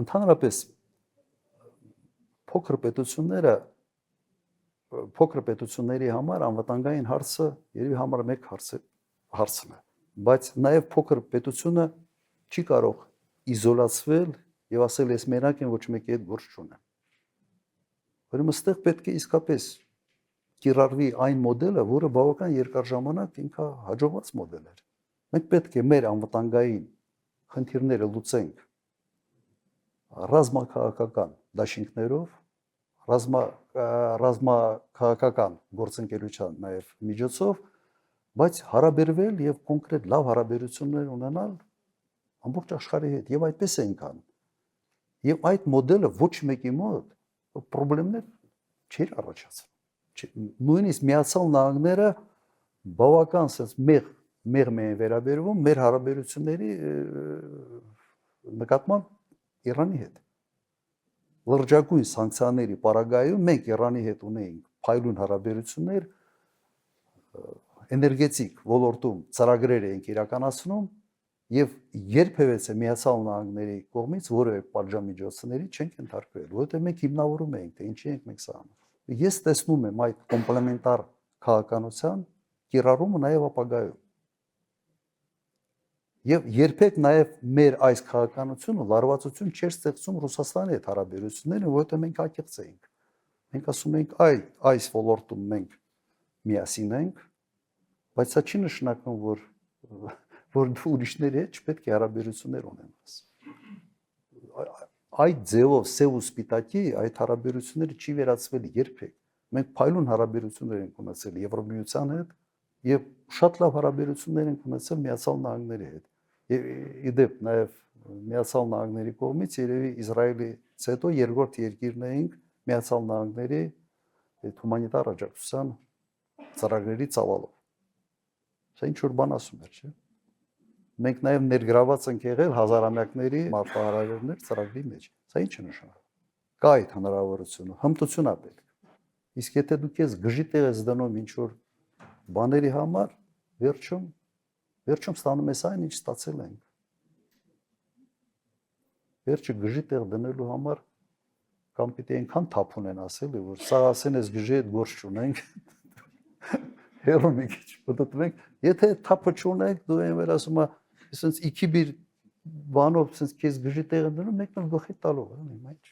Ընդհանրապես փոքր պետությունների համար անվտանգային հարցը երևի համար մեկ հարցն է, բայց նաև փոքր պետությունը չի կարող իզոլացվել եւ ասել ես մենակ եմ ոչ մեկի հետ գործ չունեմ։ Ուրեմն այստեղ պետք է իսկապես կիրառվի այն մոդելը, որը բավական երկար ժամանակ ինքը հաջողված մոդել էր։ Մենք պետք է մեր անվտանգային խնդիրները լուծենք ռազմաքաղաքական դաշինքներով, ռազմաքաղաքական գործընկերության նաև միջոցով, բայց հարաբերվել եւ կոնկրետ լավ հարաբերություններ ունենալ ամբողջ աշխարհի հետ եւ այդպես ենք անում։ Եվ այդ մոդելը ոչ մեկի մոտ խնդիրներ չէր առաջացնում։ Նույնիսկ Միացյալ Նահանգները բավական sense մեղ վերաբերվում մեր հարաբերությունների նկատմամբ Իրանի հետ։ Լրջագույն սանկցիաների պարագայում մենք Իրանի հետ ունեինք փայլուն հարաբերություններ, էներգետիկ ոլորտում ծրագրեր էինք իրականացնում եւ երբևէ Միացյալ Նահանգների կողմից որևէ պատժամիջոցների չենք ենթարկվել, որովհետեւ մենք հիմնավորում էինք, թե ինչի ենք մենք սա անում։ Ես տեսնում եմ այդ կոմպլեմենտար քաղաքականության կիրառումը նաև ապագայում։ Եվ երբեք նաև մեր այս քաղաքականությունը լարվածություն չէր ստեղծում Ռուսաստանի հետ հարաբերությունները, որովհետև մենք ակեղծ էինք։ Մենք ասում էինք, այս ոլորտում մենք միասին ենք, բայց սա չի նշանակում, որ դու ուրիշների հետ չպետք է հարաբերություններ ունենաս։ Այդ ձևով սև ու սպիտակի այդ հարաբերությունները չի վերածվել երբեք։ Մենք փայլուն հարաբերություններ ենք ունեցել Եվրամիության հետ եւ շատ լավ հարաբերություններ ենք ունեցել Միացյալ Նահանգների հետ։ Եվ իդեպ նաեւ Միացյալ Նահանգների կողմից երևի Իսրայելից հետո երկրորդ երկիրն էինք Միացյալ Նահանգների այդ հումանիտար աջակցության ծրագրերի ծավալով։ Սա ինչ որ բան ասում էր, չէ՞։ Մենք նաև ներգրաված ենք եղել հազարամյակների մարտահրավերներ ծրագրի մեջ։ Սա ինչ է նշանակում։ Կա այդ հնարավորությունը, հմտություն է պետք։ Իսկ եթե դու քեզ գժի տեղ ես դնում ինչ որ բաների համար, վերջում ստանում ես այն, ինչ ստացել ենք։ Վերջը գժի տեղ դնելու համար կամ պիտի այնքան թափ ունեն ասել, որ սա ասեն ես գժի հետ գործ չունենք։ Հերո մի քիչ մտածենք, եթե թափը չունենք, դու այն վեր ասում ես Այսինքն իքի բիր բանով քեզ գժի տեղը դնում, մեկն էլ գլխի տալով, այն ինչ։